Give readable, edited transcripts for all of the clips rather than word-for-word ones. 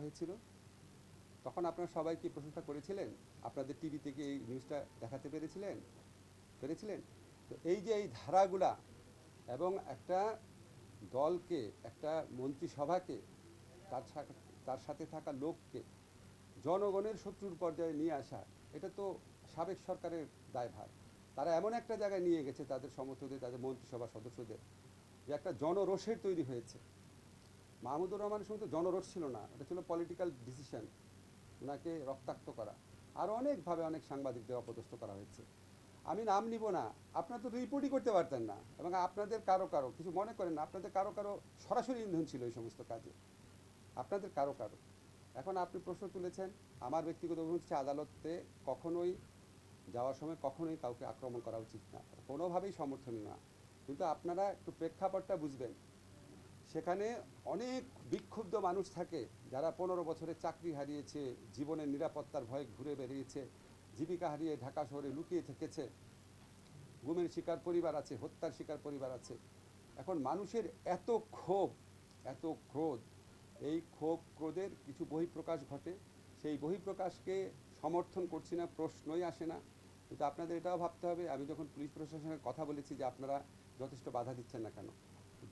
হয়েছিল, তখন আপনারা সবাই কি প্রশংসা করেছিলেন? আপনাদের টিভি থেকে এই নিউজটা দেখাতে পেরেছিলেন? তো এই যে এই ধারাগুলা এবং একটা দলকে, একটা মন্ত্রিসভাকে, তার তার সাথে থাকা লোককে জনগণের শত্রুর পর্যায়ে নিয়ে আসা, এটা তো সাবেক সরকারের দায়ভার। তারা এমন একটা জায়গায় নিয়ে গেছে তাদের সমর্থকদের, তাদের মন্ত্রিসভার সদস্যদের, যে একটা জনরোষের তৈরি হয়েছে। মাহমুদুর রহমানের সঙ্গে তো জনরোষ ছিল না, এটা ছিল পলিটিক্যাল ডিসিশন, ওনাকে রক্তাক্ত করা। আর অনেকভাবে অনেক সাংবাদিকদের অপদস্থ করা হয়েছে। আমি নাম নিব না, আপনারা তো রিপোর্টই করতে পারতেন না, এবং আপনাদের কারো কারো কিছু মনে করেন না, আপনাদের কারো কারো সরাসরি ইন্ধন ছিল এই সমস্ত কাজে, আপনাদের কারো কারো। এখন আপনি প্রশ্ন তুলেছেন, আমার ব্যক্তিগত অভিমত হচ্ছে আদালতে কখনোই যাওয়ার সময় কখনোই কাউকে আক্রমণ করা উচিত না, কোনোভাবেই সমর্থনীয় না। কিন্তু আপনারা একটু প্রেক্ষাপটটা বুঝবেন। সেখানে অনেক বিক্ষুব্ধ মানুষ থাকে যারা 15 বছরের চাকরি হারিয়েছে, জীবনের নিরাপত্তার ভয়ে ঘুরে বেরিয়েছে, জীবিকা হারিয়ে ঢাকা শহরে লুকিয়ে থেকেছে, গুমের শিকার পরিবার আছে, হত্যার শিকার পরিবার আছে। এখন মানুষের এত ক্ষোভ, এত ক্রোধ, এই ক্ষোভ ক্রোধের কিছু বহিঃপ্রকাশ ঘটে। সেই বহিঃপ্রকাশকে সমর্থন করছি না, প্রশ্নই আসে না। কিন্তু আপনাদের এটাও ভাবতে হবে, আমি যখন পুলিশ প্রশাসনের কথা বলেছি যে আপনারা যথেষ্ট বাধা দিচ্ছেন না কেন,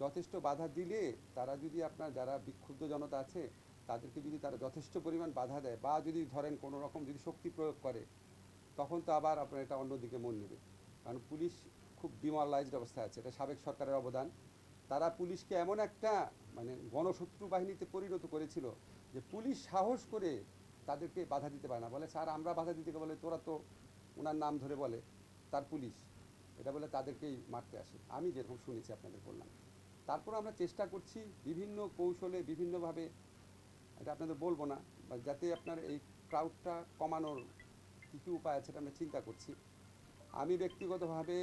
যথেষ্ট বাধা দিলে তারা যদি আপনার যারা বিক্ষুব্ধ জনতা আছে তাদেরকে যদি তারা যথেষ্ট পরিমাণ বাধা দেয়, বা যদি ধরেন কোনো রকম যদি শক্তি প্রয়োগ করে, তখন তো আবার আপনার এটা অন্যদিকে মন নেবে। কারণ পুলিশ খুব ডিমোরালাইজড অবস্থায় আছে, এটা সাবেক সরকারের অবদান। তারা পুলিশকে এমন একটা মানে গণশত্রু বাহিনীতে পরিণত করেছিল যে পুলিশ সাহস করে তাদেরকে বাধা দিতে পারে না, বলে স্যার আমরা বাধা দিতে, বলে তোরা তো, ওনার নাম ধরে বলে তার পুলিশ, এটা বলে তাদেরকেই মারতে আসে, আমি যেরকম শুনেছি আপনাদের বললাম। তারপর আমরা চেষ্টা করছি বিভিন্ন কৌশলে, বিভিন্নভাবে, এটা আপনাদের বলবো না, যাতে আপনার এই ক্রাউডটা কমানোর কী কী উপায় আছে এটা আমরা চিন্তা করছি। আমি ব্যক্তিগতভাবে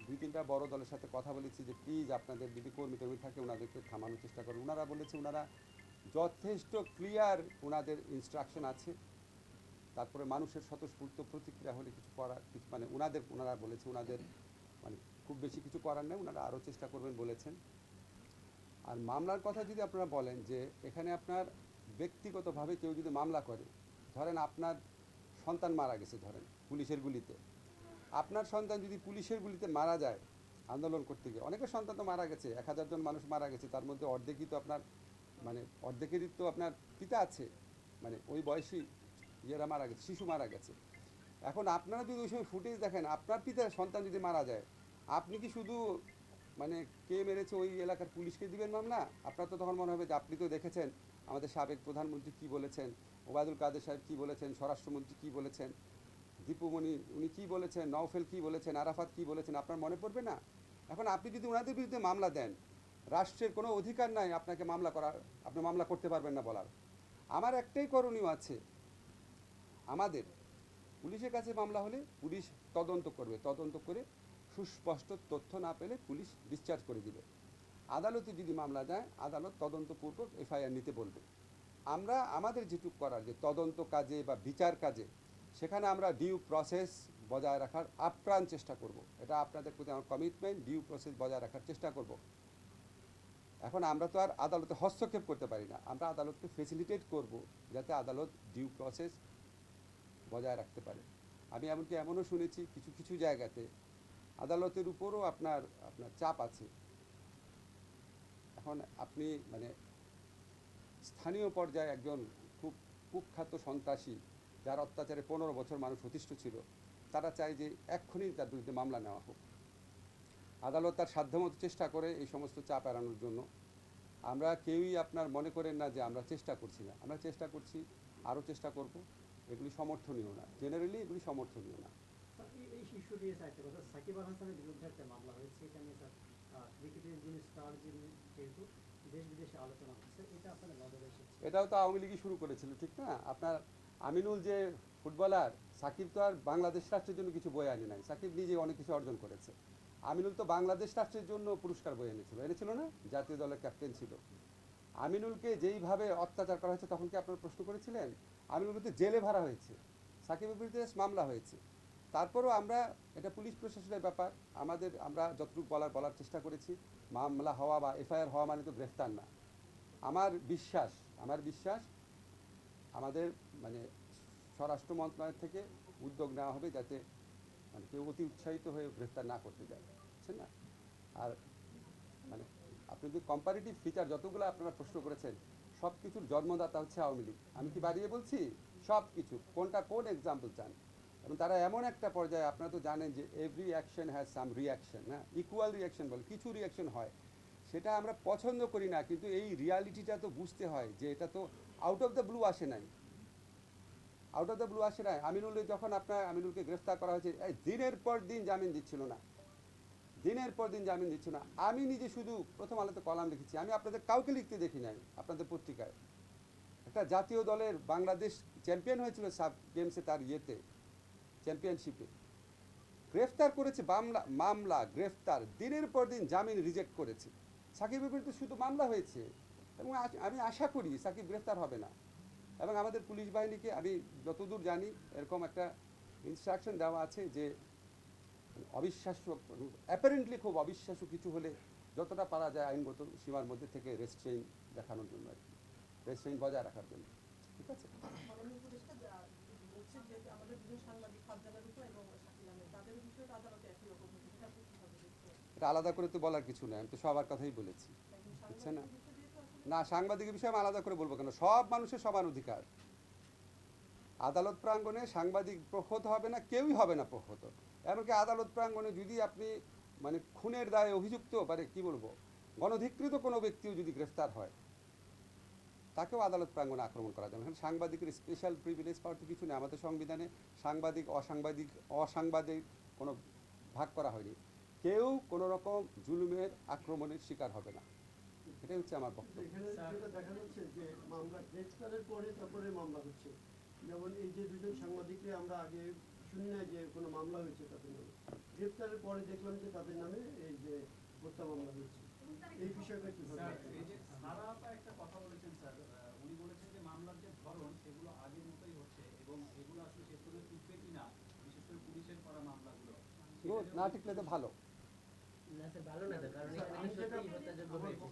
2-3টা বড় দলের সাথে কথা বলেছি যে প্লিজ আপনাদের যদি কর্মী থাকে ওনাদেরকে থামানোর চেষ্টা করুন। ওনারা বলেছে ওনারা যথেষ্ট ক্লিয়ার, ওনাদের ইনস্ট্রাকশন আছে। তারপরে মানুষের স্বতঃস্ফূর্ত প্রতিক্রিয়া হলে কিছু করার, কিছু মানে ওনারা বলেছে ওনাদের মানে খুব বেশি কিছু করার নেই, ওনারা আরও চেষ্টা করবেন বলেছেন। আর মামলার কথা যদি আপনারা বলেন যে এখানে আপনার ব্যক্তিগতভাবে কেউ যদি মামলা করে, ধরেন আপনার সন্তান মারা গেছে, ধরেন পুলিশের গুলিতে, আপনার সন্তান যদি পুলিশের গুলিতে মারা যায় আন্দোলন করতে গিয়ে, অনেকের সন্তান তো মারা গেছে, 1000 জন মানুষ মারা গেছে, তার মধ্যে অর্ধেকই তো আপনার মানে অর্ধেকেরই তো আপনার পিতা আছে, মানে ওই বয়সী ইয়েরা মারা গেছে, শিশু মারা গেছে। এখন আপনারা যদি ওই সময় ফুটেজ দেখেন, আপনার পিতার সন্তান যদি মারা যায়, আপনি কি শুধু মানে কে মেরেছে ওই এলাকার পুলিশকে দিবেন মামলা? আপনার তো তখন মনে হবে যে আপনি তো দেখেছেন আমাদের সাবেক প্রধানমন্ত্রী কী বলেছেন, ওবায়দুল কাদের সাহেব কী বলেছেন, স্বরাষ্ট্রমন্ত্রী কী বলেছেন, দীপুমণি উনি কী বলেছেন, নওফেল কী বলেছেন, আরাফাত কী বলেছেন, আপনার মনে পড়বে না? এখন আপনি যদি ওনাদের বিরুদ্ধে মামলা দেন, রাষ্ট্রের কোনো অধিকার নাই আপনাকে মামলা করার, আপনি মামলা করতে পারবেন না বলার। আমার একটাই করণীয় আছে, আমাদের পুলিশের কাছে মামলা হলে পুলিশ তদন্ত করবে, তদন্ত করে সুস্পষ্ট তথ্য না পেলে পুলিশ ডিসচার্জ করে দিবে। আদালতে যদি মামলা যায়, আদালত তদন্তপূর্বক এফআইআর নিতে বলবে। আমরা আমাদের যেটুকু করার, যে তদন্ত কাজে বা বিচার কাজে, সেখানে আমরা ডিউ প্রসেস বজায় রাখার আপ্রাণ চেষ্টা করব। এটা আপনাদের প্রতি আমার কমিটমেন্ট, ডিউ প্রসেস বজায় রাখার চেষ্টা করব। এখন আমরা তো আর আদালতে হস্তক্ষেপ করতে পারি না, আমরা আদালতকে ফেসিলিটেট করব যাতে আদালত ডিউ প্রসেস বজায় রাখতে পারে। আমি এমনকি এমনও শুনেছি কিছু কিছু জায়গাতে আদালতের উপরও আপনার আপনার চাপ আছে। এখন আপনি মানে স্থানীয় পর্যায়ে একজন খুব কুখ্যাত সন্ত্রাসী, যার অত্যাচারে 15 বছর মানুষ অতিষ্ঠ ছিল, তারা চায় যে এক্ষুনি তার বিরুদ্ধে মামলা নেওয়া হোক। আদালত তার সাধ্যমতো চেষ্টা করে এই সমস্ত চাপ এড়ানোর জন্য। আমরা কেউই আপনার মনে করেন না যে আমরা চেষ্টা করছি না, আমরা চেষ্টা করছি, আরও চেষ্টা করব। এগুলি সমর্থনীয় না, জেনারেলি এগুলি সমর্থনীয় না। এই ইস্যু নিয়ে একটা কথা, সাকিব আল হাসানের বিরুদ্ধে একটা মামলা হয়েছে, এটা নিয়ে স্যার ক্রিকেটের যিনি স্টার, যিনি যেহেতু দেশ বিদেশে আলোচনা হচ্ছে, এটা আপনাদের নজরে এসেছে? এটাও তো আওয়ামী লীগই শুরু করেছিল, ঠিক না? আপনার আমিনুল যে ফুটবলার, সাকিব তো আর বাংলাদেশ রাষ্ট্রের জন্য কিছু বয়ে আনে নাই, সাকিব নিজে অনেক কিছু অর্জন করেছে। আমিনুল তো বাংলাদেশ রাষ্ট্রের জন্য পুরস্কার বয়ে এনেছিল না, জাতীয় দলের ক্যাপ্টেন ছিল। আমিনুলকে যেইভাবে অত্যাচার করা হয়েছে, তখন কি আপনারা প্রশ্ন করেছিলেন? আমিনুল কিন্তু জেলে ভরা হয়েছে, সাকিবের বিরুদ্ধে মামলা হয়েছে। তারপরও আমরা, এটা পুলিশ প্রশাসনের ব্যাপার, আমরা যতটুকু বলার চেষ্টা করেছি। মামলা হওয়া বা এফআইআর হওয়া মানে তো গ্রেফতার না। আমার বিশ্বাস, আমার বিশ্বাস আমাদের মানে স্বরাষ্ট্র মন্ত্রণালয় থেকে উদ্যোগ নেওয়া হবে যাতে মানে কেউ অতি উৎসাহিত হয়ে গ্রেফতার না করতে যায়, বুঝছেন না? আর মানে আপনি যদি কম্পারেটিভ ফিচার যতগুলো আপনারা প্রশ্ন করেছেন সব কিছুর জন্মদাতা হচ্ছে আওয়ামী লীগ। আমি কি বাড়িয়ে বলছি? সব কিছু কোনটা কোন এক্সাম্পল চান? এবং তারা এমন একটা পর্যায়ে, আপনারা তো জানেন যে every action has some reaction, হ্যাঁ, ইকুয়াল রিয়াকশন বলে কিছু রিয়াকশন হয়, সেটা আমরা পছন্দ করি না, কিন্তু এই রিয়ালিটিটা তো বুঝতে হয় যে এটা তো আউট অফ দ্য ব্লু আসে নাই, আউট অফ দ্য ব্লু আসে নাই। যখন আমিনুলকে গ্রেফতার করা হয়েছে, এই দিনের পর দিন জামিন দিচ্ছিল না, দিনের পর দিন জামিন দিচ্ছিল না। আমি নিজে শুধু প্রথম আলোতে কলাম লিখেছি, আমি আপনাদের কাউকে লিখতে দেখি নাই আপনাদের পত্রিকায়। একটা জাতীয় দলের বাংলাদেশ চ্যাম্পিয়ন হয়েছিল সাব গেমসে, তার ইয়েতে চ্যাম্পিয়নশিপে গ্রেফতার করেছে, মামলা গ্রেফতার, দিনের পর দিন জামিন রিজেক্ট করেছে। সাকিবের বিরুদ্ধে শুধু মামলা হয়েছে এবং আমি আশা করি সাকিব গ্রেফতার হবে না। এবং আমাদের পুলিশ বাহিনীকে আমি যতদূর জানি এরকম একটা ইনস্ট্রাকশন দেওয়া আছে যে অবিশ্বাস্য, অ্যাপারেন্টলি খুব অবিশ্বাস্য কিছু হলে যতটা পারা যায় আইনগত সীমার মধ্যে থেকে রেস্ট্রেইন দেখানোর জন্য আর কি, রেস্ট্রেইন বজায় রাখার জন্য। ঠিক আছে, মাননীয় উপদেষ্টা বলছেন যে আমাদের দুজন সাংবাদিক ফারজানা রূপা এবং শাকিল আহমেদ তাদের বিষয়টা আদালতে একই রকম হয়েছে, সেটা আপনি কিভাবে দেখছেন? এটা আলাদা করে তো বলার কিছু নেই, আমি তো সবার কথাই বলেছি, একজন বুঝছে না? সাংবাদিক হিসেবে তো আসলে না, সাংবাদিকের বিষয়ে আমি আলাদা করে বলবো কেন? সব মানুষের সমান অধিকার। আদালত প্রাঙ্গণে সাংবাদিক প্রহত হবে না, কেউই হবে না প্রহত। এমনকি আদালত প্রাঙ্গণে যদি আপনি মানে খুনের দায়ে অভিযুক্ত, মানে কি বলবো, গণধিকৃত কোনো ব্যক্তিও যদি গ্রেফতার হয়, তাকেও আদালত প্রাঙ্গণে আক্রমণ করা যাবে। এখানে সাংবাদিকের স্পেশাল প্রিভিলেজ পাওয়ার তো কিছু নেই। আমাদের সংবিধানে সাংবাদিক অসাংবাদিক কোনো ভাগ করা হয়নি। কেউ কোনো রকম জুলুমের আক্রমণের শিকার হবে না, এটাই হচ্ছে আমার বক্তব্য। এখানে যেটা দেখা যাচ্ছে যে মামলা গ্রেফতারের পরে তারপরে মামলা হচ্ছে, যেমন এই যে দুজন সাংবাদিককে আমরা আগে শুনি না যে কোনো মামলা হয়েছে তাদের নামে, গ্রেফতারের পরে দেখলাম যে তাদের নামে এই যে হত্যা মামলা হয়েছে। এই বিষয়টা কিভাবে স্যার, দেখেন? এই যে সারা আপা একটা কথা বলেছেন স্যার, উনি বলেছেন যে মামলার যে ধরন সেগুলো আগের মতোই হচ্ছে এবং এগুলো আসলে শেষ পর্যন্ত টিকবে কিনা, বিশেষ করে পুলিশের করা মামলাগুলো গুড, না টিকলে তো ভালো। না স্যার, ভালো না স্যার, কারণ এখানে সত্যিই হত্যাযোগ্য হয়েছে।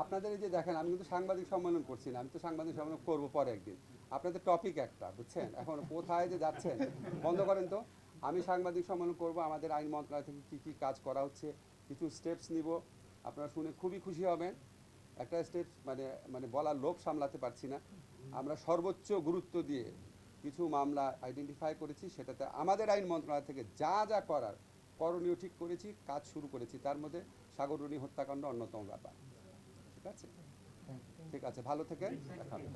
আপনাদের এই যে দেখেন, আমি কিন্তু সাংবাদিক সম্মেলন করছি না, আমি তো সাংবাদিক সম্মেলন করবো পরে একদিন। আপনাদের টপিক একটা, বুঝছেন? এখন কোথায় যে যাচ্ছেন বন্ধ করেন তো। আমি সাংবাদিক সম্মেলন করব, আমাদের আইন মন্ত্রণালয় থেকে কী কী কাজ করা হচ্ছে, কিছু স্টেপস নিব, আপনারা শুনে খুবই খুশি হবেন। একটা স্টেপস মানে মানে বলার লোভ সামলাতে পারছি না। আমরা সর্বোচ্চ গুরুত্ব দিয়ে কিছু মামলা আইডেন্টিফাই করেছি, সেটাতে আমাদের আইন মন্ত্রণালয় থেকে যা যা করার করণীয় ঠিক করেছি, কাজ শুরু করেছি। তার মধ্যে সাগররুনি হত্যাকাণ্ড অন্যতম ব্যাপার। ঠিক আছে, ঠিক আছে, ভালো থেকেন, দেখা হবে।